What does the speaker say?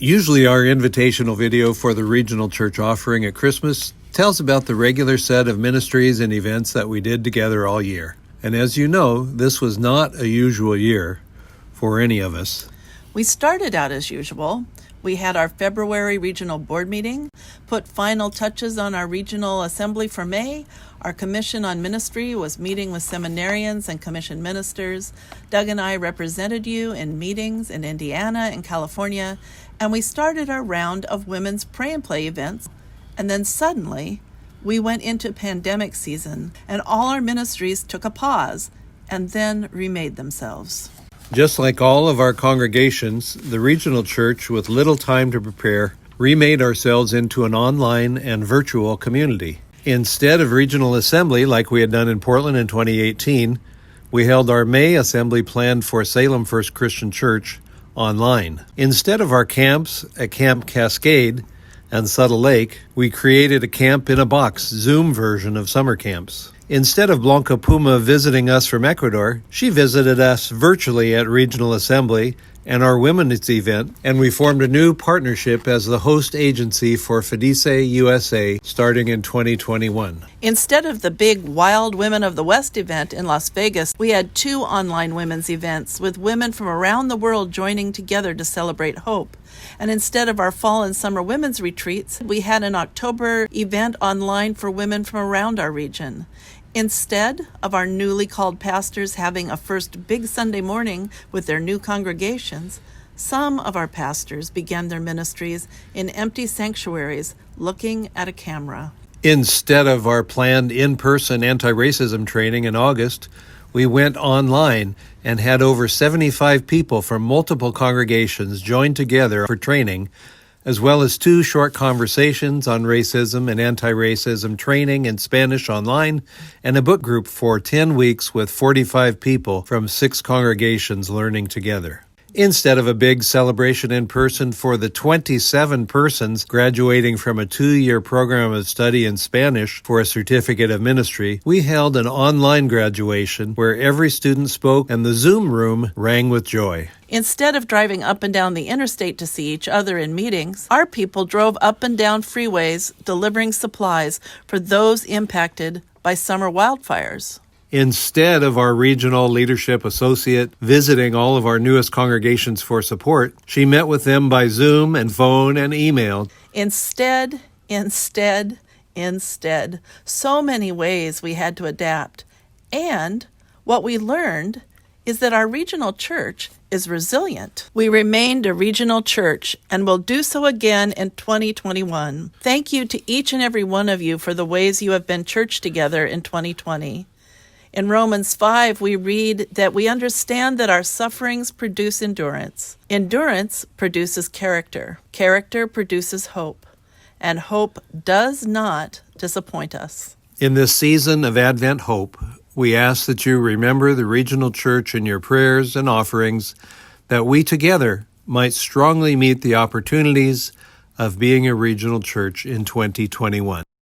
Usually our invitational video for the regional church offering at Christmas tells about the regular set of ministries and events that we did together all year. And as you know, this was not a usual year for any of us. We started out as usual. We had our February regional board meeting, put final touches on our regional assembly for May. Our commission on ministry was meeting with seminarians and commission ministers. Doug and I represented you in meetings in Indiana and California, and we started our round of women's pray and play events. And then suddenly, we went into pandemic season, and all our ministries took a pause and then remade themselves. Just like all of our congregations, the regional church, with little time to prepare, remade ourselves into an online and virtual community. Instead of regional assembly like we had done in Portland in 2018, we held our May assembly planned for Salem First Christian Church online. Instead of our camps at Camp Cascade and Subtle Lake, we created a Camp in a Box Zoom version of summer camps. Instead of Blanca Puma visiting us from Ecuador, she visited us virtually at Regional Assembly and our women's event, and we formed a new partnership as the host agency for Fidice USA starting in 2021. Instead of the big Wild Women of the West event in Las Vegas, we had 2 online women's events with women from around the world joining together to celebrate hope. And instead of our fall and summer women's retreats, we had an October event online for women from around our region. Instead of our newly called pastors having a first big Sunday morning with their new congregations, some of our pastors began their ministries in empty sanctuaries looking at a camera. Instead of our planned in-person anti-racism training in August, we went online and had over 75 people from multiple congregations join together for training, as well as 2 short conversations on racism and anti-racism training in Spanish online, and a book group for 10 weeks with 45 people from 6 congregations learning together. Instead of a big celebration in person for the 27 persons graduating from a 2-year program of study in Spanish for a certificate of ministry, we held an online graduation where every student spoke and the Zoom room rang with joy. Instead of driving up and down the interstate to see each other in meetings, our people drove up and down freeways delivering supplies for those impacted by summer wildfires. Instead of our regional leadership associate visiting all of our newest congregations for support, she met with them by Zoom and phone and email. Instead, so many ways we had to adapt. And what we learned is that our regional church is resilient. We remained a regional church and will do so again in 2021. Thank you to each and every one of you for the ways you have been church together in 2020. In Romans 5, we read that we understand that our sufferings produce endurance. Endurance produces character. Character produces hope. And hope does not disappoint us. In this season of Advent Hope, we ask that you remember the regional church in your prayers and offerings, that we together might strongly meet the opportunities of being a regional church in 2021.